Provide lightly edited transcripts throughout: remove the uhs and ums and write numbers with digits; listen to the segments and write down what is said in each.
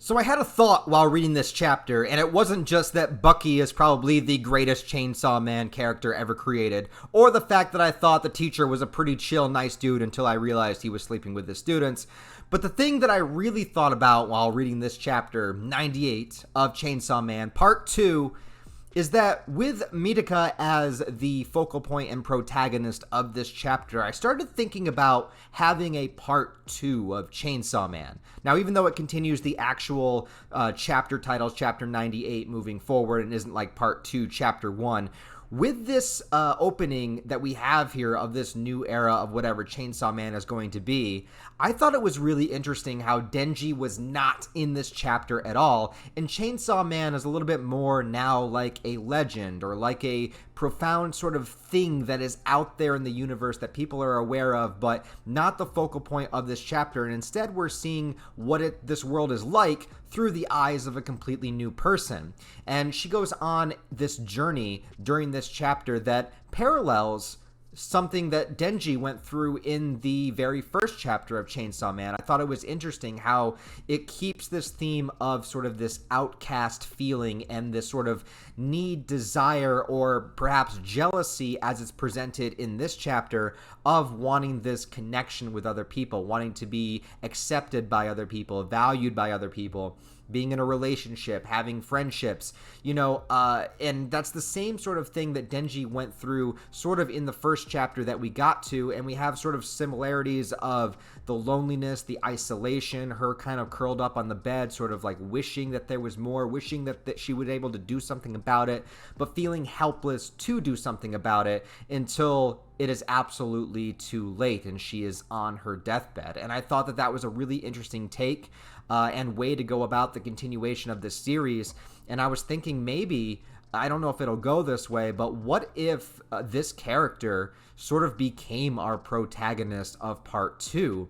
So I had a thought while reading this chapter, and it wasn't just that Bucky is probably the greatest Chainsaw Man character ever created, or the fact that I thought the teacher was a pretty chill, nice dude until I realized he was sleeping with his students. But the thing that I really thought about while reading this chapter, 98 of Chainsaw Man, Part 2, is that with Mitika as the focal point and protagonist of this chapter, I started thinking about having a part 2 of Chainsaw Man. Now, even though it continues the actual chapter titles, chapter 98 moving forward, and isn't like part 2, chapter 1, with this opening that we have here of this new era of whatever Chainsaw Man is going to be, I thought it was really interesting how Denji was not in this chapter at all, and Chainsaw Man is a little bit more now like a legend or like a profound sort of thing that is out there in the universe that people are aware of, but not the focal point of this chapter. And instead we're seeing what this world is like through the eyes of a completely new person. And she goes on this journey during this chapter that parallels something that Denji went through in the very first chapter of Chainsaw Man. I thought it was interesting how it keeps this theme of sort of this outcast feeling and this sort of need, desire, or perhaps jealousy as it's presented in this chapter of wanting this connection with other people, wanting to be accepted by other people, valued by other people, being in a relationship, having friendships, and that's the same sort of thing that Denji went through sort of in the first chapter that we got to, and we have sort of similarities of the loneliness, the isolation, her kind of curled up on the bed, sort of like wishing that there was more, wishing that she was able to do something about it, but feeling helpless to do something about it until it is absolutely too late and she is on her deathbed. And I thought that was a really interesting take and way to go about the continuation of this series. And I was thinking maybe, I don't know if it'll go this way, but what if this character sort of became our protagonist of part 2?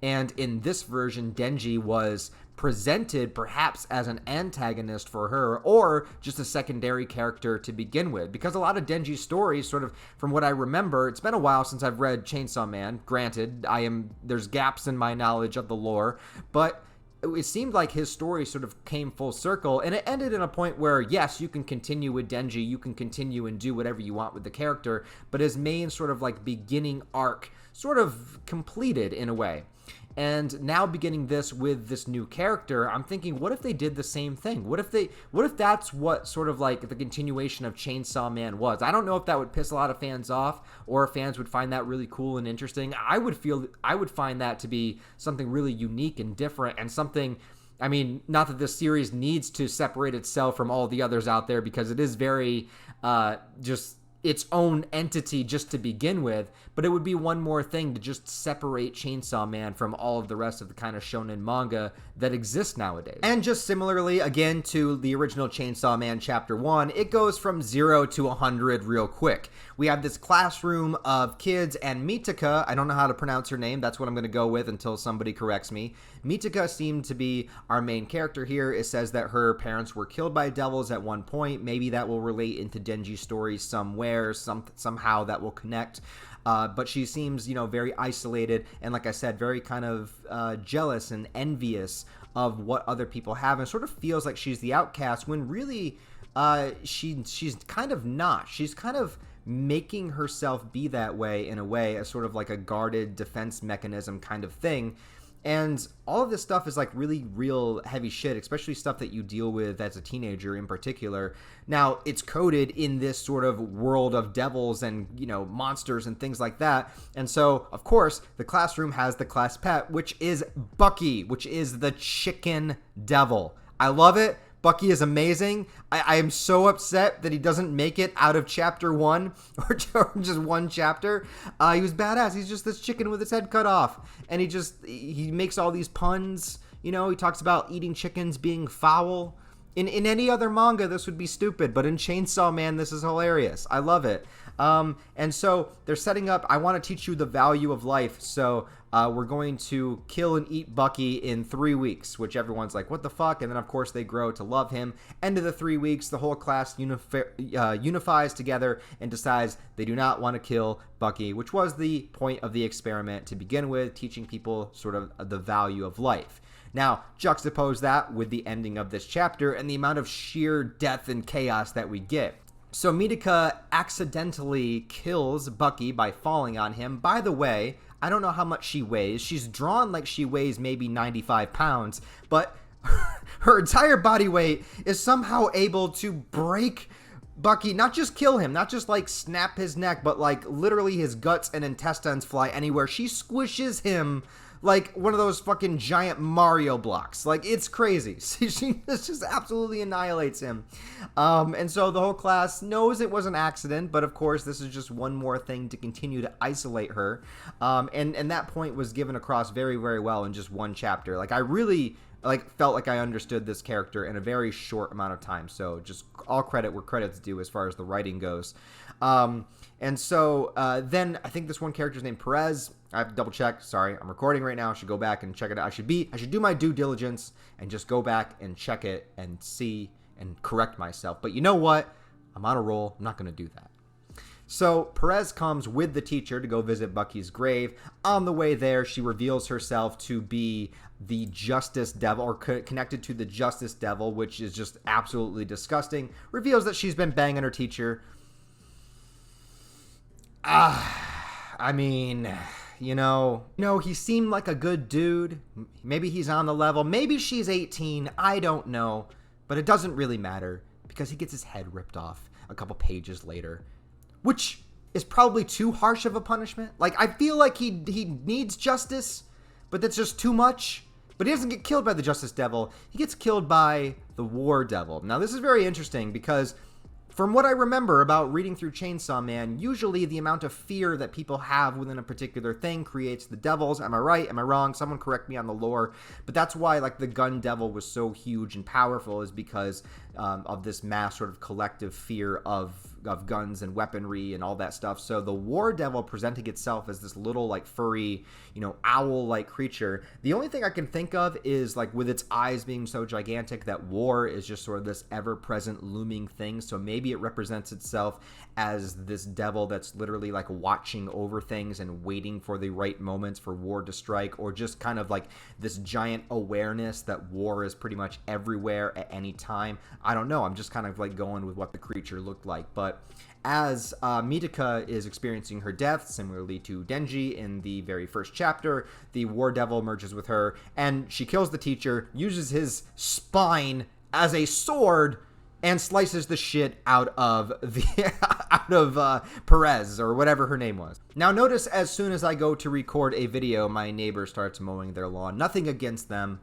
And in this version, Denji was presented perhaps as an antagonist for her or just a secondary character to begin with, because a lot of Denji's stories, sort of from what I remember, it's been a while since I've read Chainsaw Man. Granted, there's gaps in my knowledge of the lore, but it seemed like his story sort of came full circle, and it ended in a point where, yes, you can continue with Denji, you can continue and do whatever you want with the character, but his main sort of like beginning arc sort of completed in a way. And now beginning this with this new character, I'm thinking, what if they did the same thing? What if that's what sort of like the continuation of Chainsaw Man was? I don't know if that would piss a lot of fans off or if fans would find that really cool and interesting. I would find that to be something really unique and different and something, I mean, not that this series needs to separate itself from all the others out there because it is very just its own entity just to begin with, but it would be one more thing to just separate Chainsaw Man from all of the rest of the kind of shonen manga that exists nowadays. And just similarly, again, to the original Chainsaw Man chapter 1, it goes from 0 to 100 real quick. We have this classroom of kids, and Mitika, I don't know how to pronounce her name, that's what I'm going to go with until somebody corrects me. Mitika seemed to be our main character here. It says that her parents were killed by devils at one point. Maybe that will relate into Denji's story somewhere, somehow that will connect. But she seems, very isolated and, like I said, very kind of jealous and envious of what other people have, and sort of feels like she's the outcast when really she's kind of not. She's kind of making herself be that way in a way, as sort of like a guarded defense mechanism kind of thing. And all of this stuff is like really real heavy shit, especially stuff that you deal with as a teenager in particular. Now, it's coded in this sort of world of devils and, monsters and things like that. And so, of course, the classroom has the class pet, which is Bucky, which is the chicken devil. I love it. Bucky is amazing. I am so upset that he doesn't make it out of chapter 1 or just one chapter. He was badass. He's just this chicken with his head cut off. And he makes all these puns. He talks about eating chickens being foul. In any other manga, this would be stupid. But in Chainsaw Man, this is hilarious. I love it. And so they're setting up, I want to teach you the value of life. So we're going to kill and eat Bucky in 3 weeks, which everyone's like, what the fuck? And then, of course, they grow to love him. End of the 3 weeks, the whole class unifies together and decides they do not want to kill Bucky, which was the point of the experiment to begin with, teaching people sort of the value of life. Now, juxtapose that with the ending of this chapter and the amount of sheer death and chaos that we get. So Mitika accidentally kills Bucky by falling on him. By the way, I don't know how much she weighs. She's drawn like she weighs maybe 95 pounds, but her entire body weight is somehow able to break Bucky, not just kill him, not just like snap his neck, but like literally his guts and intestines fly anywhere. She squishes him like one of those fucking giant Mario blocks. Like, it's crazy. She just absolutely annihilates him. And so the whole class knows it was an accident, but of course this is just one more thing to continue to isolate her. And that point was given across very, very well in just one chapter. Like, I really felt like I understood this character in a very short amount of time. So just all credit where credit's due as far as the writing goes. And so then I think this one character's named Perez. I have to double check. Sorry, I'm recording right now. I should go back and check it out. I should do my due diligence and just go back and check it and see and correct myself. But you know what? I'm on a roll. I'm not going to do that. So Perez comes with the teacher to go visit Bucky's grave. On the way there, she reveals herself to be the Justice Devil, or connected to the Justice Devil, which is just absolutely disgusting. Reveals that she's been banging her teacher. I mean, he seemed like a good dude. Maybe he's on the level. Maybe she's 18. I don't know. But it doesn't really matter because he gets his head ripped off a couple pages later, which is probably too harsh of a punishment. Like, I feel like he needs justice, but that's just too much. But he doesn't get killed by the Justice Devil. He gets killed by the War Devil. Now, this is very interesting because from what I remember about reading through Chainsaw Man, usually the amount of fear that people have within a particular thing creates the devils. Am I right? Am I wrong? Someone correct me on the lore. But that's why, like, the Gun Devil was so huge and powerful, is because of this mass sort of collective fear of guns and weaponry and all that stuff. So the War Devil presenting itself as this little, like, furry, owl-like creature. The only thing I can think of is, like, with its eyes being so gigantic, that war is just sort of this ever-present looming thing. So maybe it represents itself as this devil that's literally, like, watching over things and waiting for the right moments for war to strike, or just kind of like this giant awareness that war is pretty much everywhere at any time. I don't know. I'm just kind of like going with what the creature looked like. But as Mitika is experiencing her death, similarly to Denji in the very first chapter, the War Devil merges with her, and she kills the teacher, uses his spine as a sword, and slices the shit out of Perez, or whatever her name was. Now notice, as soon as I go to record a video, my neighbor starts mowing their lawn. Nothing against them,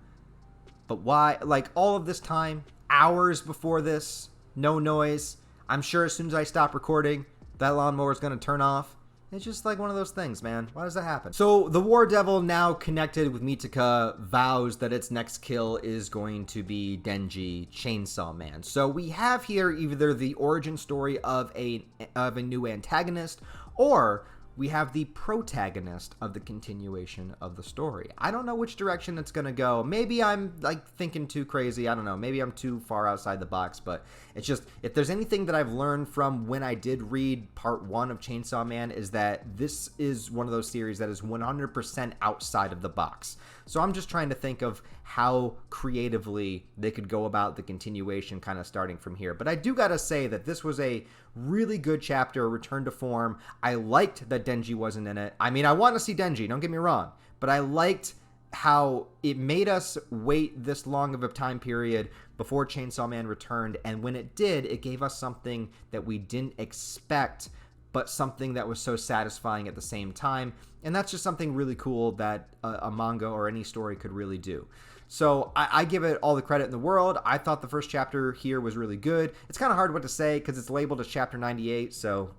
but why? Like, all of this time, hours before this, no noise. I'm sure as soon as I stop recording, that lawnmower is going to turn off. It's just like one of those things, man. Why does that happen? So the War Devil, now connected with Mitika, vows that its next kill is going to be Denji, Chainsaw Man. So we have here either the origin story of a new antagonist, or we have the protagonist of the continuation of the story. I don't know which direction it's going to go. Maybe I'm like thinking too crazy. I don't know. Maybe I'm too far outside the box, but it's just, if there's anything that I've learned from when I did read part 1 of Chainsaw Man, is that this is one of those series that is 100% outside of the box. So I'm just trying to think of how creatively they could go about the continuation, kind of starting from here. But I do gotta say that this was a really good chapter, return to form. I liked that Denji wasn't in it. I mean, I want to see Denji, don't get me wrong, but I liked how it made us wait this long of a time period before Chainsaw Man returned, and when it did, it gave us something that we didn't expect, but something that was so satisfying at the same time. And that's just something really cool that a manga or any story could really do. So I give it all the credit in the world. I thought the first chapter here was really good. It's kind of hard what to say because it's labeled as chapter 98, so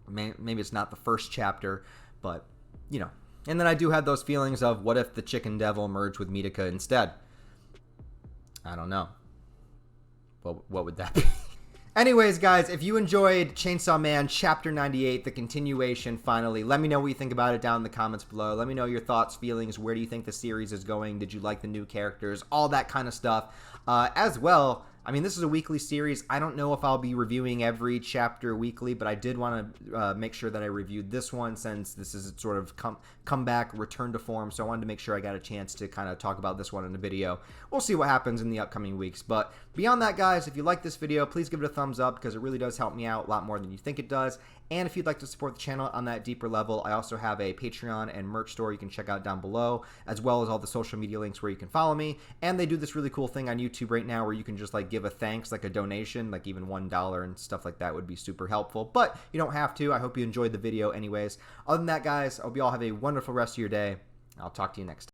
maybe it's not the first chapter, but, And then I do have those feelings of, what if the Chicken Devil merged with Mitika instead? I don't know. What would that be? Anyways, guys, if you enjoyed Chainsaw Man Chapter 98, the continuation, finally, let me know what you think about it down in the comments below. Let me know your thoughts, feelings. Where do you think the series is going? Did you like the new characters? All that kind of stuff. As well, I mean, this is a weekly series. I don't know if I'll be reviewing every chapter weekly, but I did want to make sure that I reviewed this one since this is sort of comeback, return to form. So I wanted to make sure I got a chance to kind of talk about this one in the video. We'll see what happens in the upcoming weeks. But beyond that, guys, if you like this video, please give it a thumbs up because it really does help me out a lot more than you think it does. And if you'd like to support the channel on that deeper level, I also have a Patreon and merch store you can check out down below, as well as all the social media links where you can follow me. And they do this really cool thing on YouTube right now where you can just like give a thanks, like a donation, like even $1 and stuff like that would be super helpful. But you don't have to. I hope you enjoyed the video anyways. Other than that, guys, I hope you all have a wonderful rest of your day. I'll talk to you next time.